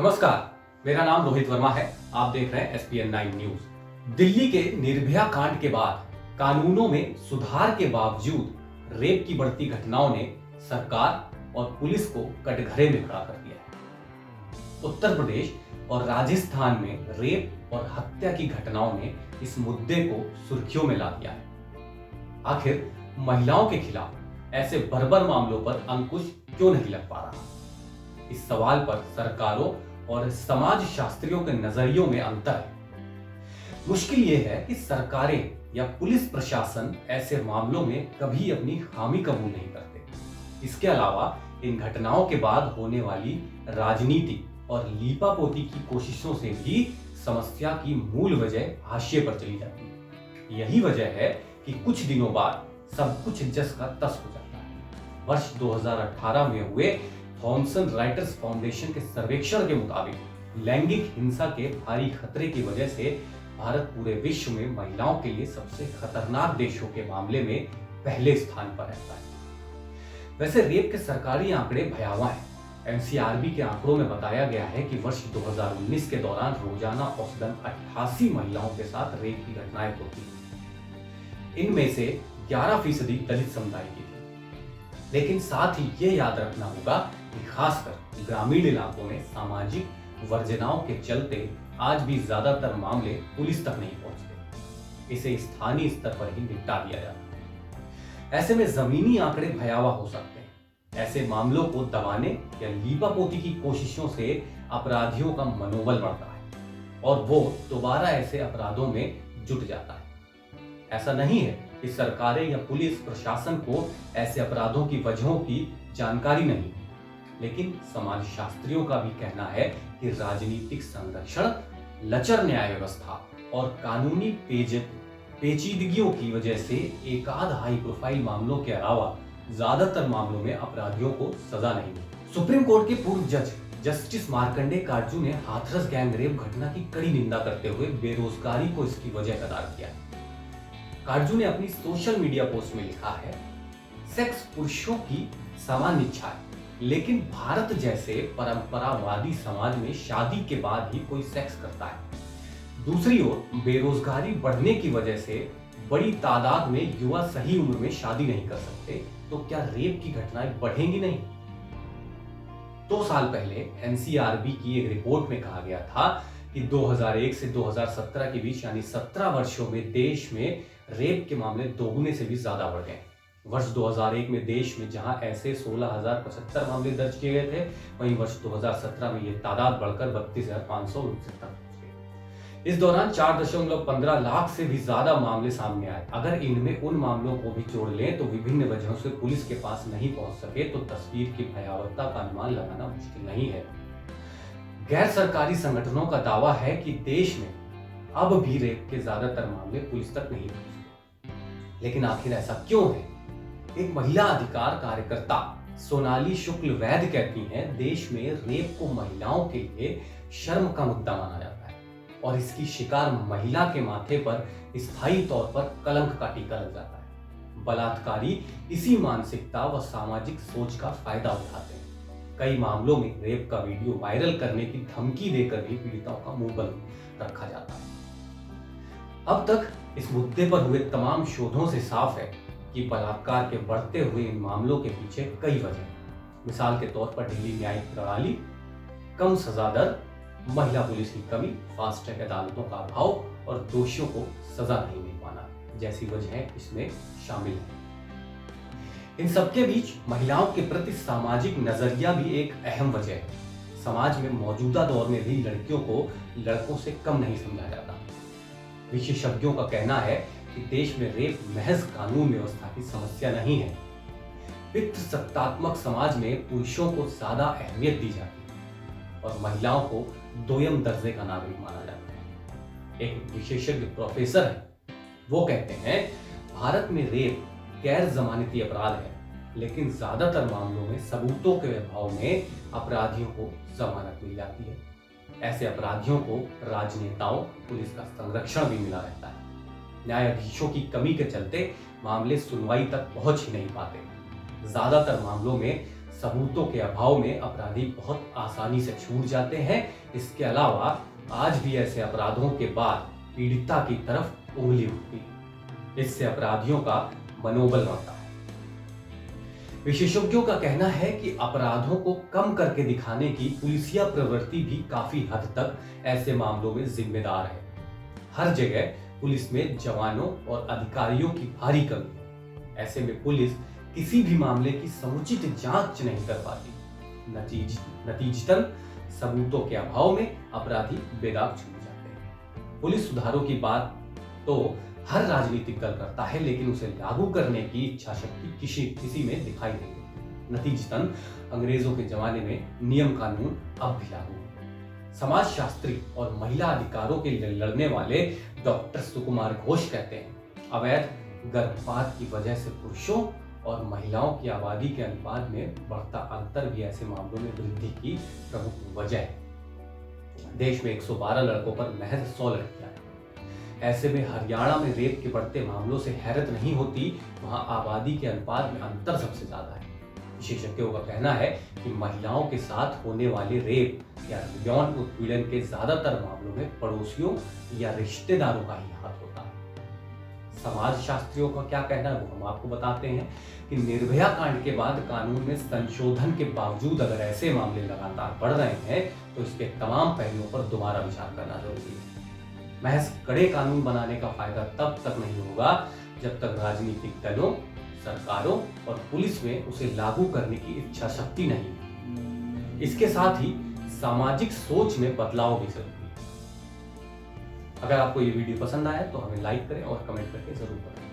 नमस्कार, मेरा नाम रोहित वर्मा है। आप देख रहे हैं SPN9 न्यूज। दिल्ली के निर्भया कांड के बाद कानूनों में सुधार के बावजूद रेप की बढ़ती घटनाओं ने सरकार और पुलिस को कटघरे में खड़ा कर दिया है। उत्तर प्रदेश और राजस्थान में रेप और हत्या की घटनाओं ने इस मुद्दे को सुर्खियों में ला दिया है। आखिर महिलाओं के खिलाफ ऐसे बर्बर मामलों पर अंकुश क्यों नहीं लग पा रहा? इस सवाल पर सरकारों और समाज शास्त्रियों के नजरियों में अंतर है। मुश्किल यह है कि सरकारें या पुलिस प्रशासन ऐसे मामलों में कभी अपनी खामी कबूल नहीं करते। इसके अलावा इन घटनाओं के बाद होने वाली राजनीति और लीपापोती की कोशिशों से भी समस्या की मूल वजह हाशिए पर चली जाती है। यही वजह है कि कुछ दिनों बाद सब कुछ जस का तस हो जाता है। वर्ष 2018 में हुए थॉमसन राइटर्स फाउंडेशन के सर्वेक्षण के मुताबिक लैंगिक हिंसा के भारी खतरे की वजह से भारत पूरे विश्व में महिलाओं के लिए सबसे खतरनाक देशों के मामले में पहले स्थान पर रहता है। वैसे रेप के सरकारी आंकड़े भयावह हैं। NCRB के आंकड़ों में बताया गया है कि वर्ष 2019 के दौरान रोजाना औसतन 88 महिलाओं के साथ रेप की घटनाएं होती हैं। इनमें से 11% दलित समुदाय की थी। लेकिन साथ ही ये याद रखना होगा कि खासकर ग्रामीण इलाकों में सामाजिक वर्जनाओं के चलते आज भी ज्यादातर मामले पुलिस तक नहीं पहुंचते। इसे स्थानीय स्तर पर ही निपटा दिया जाता है। ऐसे में जमीनी आंकड़े भयावह हो सकते हैं। ऐसे मामलों को दबाने या लीपापोती की कोशिशों से अपराधियों का मनोबल बढ़ता है और वो दोबारा ऐसे अपराधों में जुट जाता है। ऐसा नहीं है कि सरकारें या पुलिस प्रशासन को ऐसे अपराधों की वजहों की जानकारी नहीं, लेकिन समाज शास्त्रियों का भी कहना है कि राजनीतिक संरक्षण, लचर न्याय व्यवस्था और कानूनी पेचीदगियों की वजह से एकाध हाई प्रोफाइल मामलों के अलावा ज्यादातर मामलों में अपराधियों को सजा नहीं मिली। सुप्रीम कोर्ट के पूर्व जज जस्टिस मार्कंडे काटजू ने हाथरस गैंग रेप घटना की कड़ी निंदा करते हुए बेरोजगारी को इसकी वजह करार किया। काटजू ने अपनी सोशल मीडिया पोस्ट में लिखा है, सेक्स पुरुषों की सामान्य इच्छा है, लेकिन भारत जैसे परंपरावादी समाज में शादी के बाद ही कोई सेक्स करता है। दूसरी ओर बेरोजगारी बढ़ने की वजह से बड़ी तादाद में युवा सही उम्र में शादी नहीं कर सकते, तो क्या रेप की घटनाएं बढ़ेंगी नहीं? 2 साल पहले NCRB की एक रिपोर्ट में कहा गया था कि 2001 से 2017 के बीच यानी 17 वर्षों में देश में रेप के मामले दोगुने से भी ज्यादा बढ़ गए। वर्ष 2001 में देश में जहां ऐसे 16,075 मामले दर्ज किए गए थे, वहीं वर्ष 2017 में यह तादाद बढ़कर 32,569 तक पहुंच गई। इस दौरान 4.15 लाख से भी ज्यादा मामले सामने आए। अगर इनमें उन मामलों को भी जोड़ लें तो विभिन्न वजहों से पुलिस के पास नहीं पहुंच सके तो तस्वीर की भयावहता का अनुमान लगाना मुश्किल नहीं है। गैर सरकारी संगठनों का दावा है कि देश में अब भी रेप के ज्यादातर मामले पुलिस तक नहीं पहुंचते। लेकिन आखिर ऐसा क्यों है? एक महिला अधिकार कार्यकर्ता सोनाली शुक्ल वैद्य कहती हैं, देश में रेप को महिलाओं के लिए शर्म का मुद्दा माना जाता है और इसकी शिकार महिला के माथे पर स्थायी तौर पर कलंक का टीका लग जाता है। बलात्कारी इसी मानसिकता व सामाजिक सोच का फायदा उठाते हैं। कई मामलों में रेप का वीडियो वायरल करने की धमकी देकर भी पीड़िताओं का मुंह बंद रखा जाता है। अब तक इस मुद्दे पर हुए तमाम शोधों से साफ है कि बलात्कार के बढ़ते हुए इन मामलों के पीछे कई वजह। मिसाल के तौर पर ढीली न्यायिक प्रणाली, कम सजा दर, महिला पुलिस की कमी, फास्ट ट्रैक अदालतों का अभाव और दोषियों को सजा नहीं मिल पाना जैसी वजहें इसमें शामिल हैं। इन सबके बीच महिलाओं के प्रति सामाजिक नजरिया भी एक अहम वजह है। समाज में मौजूदा दौर में भी लड़कियों को लड़कों से कम नहीं समझा जाता। विशेषज्ञों का कहना है कि देश में रेप महज कानून व्यवस्था की समस्या नहीं है। पितृसत्तात्मक समाज में पुरुषों को ज्यादा अहमियत दी जाती है और महिलाओं को दोयम दर्जे का नागरिक माना जाता है। एक विशेषज्ञ प्रोफेसर है, वो कहते हैं, भारत में रेप गैर जमानती अपराध है, लेकिन ज्यादातर मामलों में सबूतों के अभाव में अपराधियों को जमानत मिल जाती है। ऐसे अपराधियों को राजनेताओं, पुलिस का संरक्षण भी मिला रहता है। न्यायाधीशों की कमी के चलते मामले सुनवाई तक पहुंच ही नहीं पाते। ज्यादातर मामलों में सबूतों के अभाव में अपराधी बहुत आसानी से छूट जाते हैं। इसके अलावा आज भी ऐसे अपराधों के बाद पीड़िता की तरफ उंगली उठती है। इससे अपराधियों का मनोबल बढ़ता है। विशेषज्ञों का कहना है कि अपराधों को कम करके दिखाने की पुलिसिया प्रवृत्ति भी काफी हद तक ऐसे मामलों में जिम्मेदार है। हर जगह पुलिस में जवानों और अधिकारियों की भारी कमी है। ऐसे में पुलिस किसी भी मामले की समुचित जांच नहीं कर पाती। नतीजतन सबूतों के अभाव में अपराधी बेदाग छूट जाते हैं। पुलिस सुधारों की बात तो हर राजनीतिक दल करता है, लेकिन उसे लागू करने की इच्छा शक्ति किसी में दिखाई नहीं देती। नतीजतन अंग्रेजों के जमाने में नियम कानून अब भी लागू है। समाजशास्त्री और महिला अधिकारों के लिए लड़ने वाले डॉक्टर सुकुमार घोष कहते हैं, अवैध गर्भपात की वजह से पुरुषों और महिलाओं की आबादी के अनुपात में बढ़ता अंतर भी ऐसे मामलों में वृद्धि की प्रमुख वजह है। देश में 112 लड़कों पर महज 100 लड़कियां हैं। ऐसे में हरियाणा में रेप के बढ़ते मामलों से हैरत नहीं होती, वहां आबादी के अनुपात में अंतर सबसे ज्यादा है। विशेषज्ञों का कहना है कि महिलाओं के साथ होने वाले रेप या यौन उत्पीड़न के ज्यादातर मामलों में पड़ोसियों या रिश्तेदारों का ही हाथ होता है। समाजशास्त्रियों का क्या कहना है वो हम आपको बताते हैं कि निर्भया कांड के बाद कानून में संशोधन के बावजूद अगर ऐसे मामले लगातार बढ़ रहे हैं तो इसके तमाम पहलुओं पर दोबारा विचार करना जरूरी है। महज कड़े कानून बनाने का फायदा तब तक नहीं होगा जब तक राजनीतिक दलों, सरकारों और पुलिस में उसे लागू करने की इच्छा शक्ति नहीं। इसके साथ ही सामाजिक सोच में बदलाव भी जरूरी है। अगर आपको ये वीडियो पसंद आया तो हमें लाइक करें और कमेंट करके जरूर बताएं।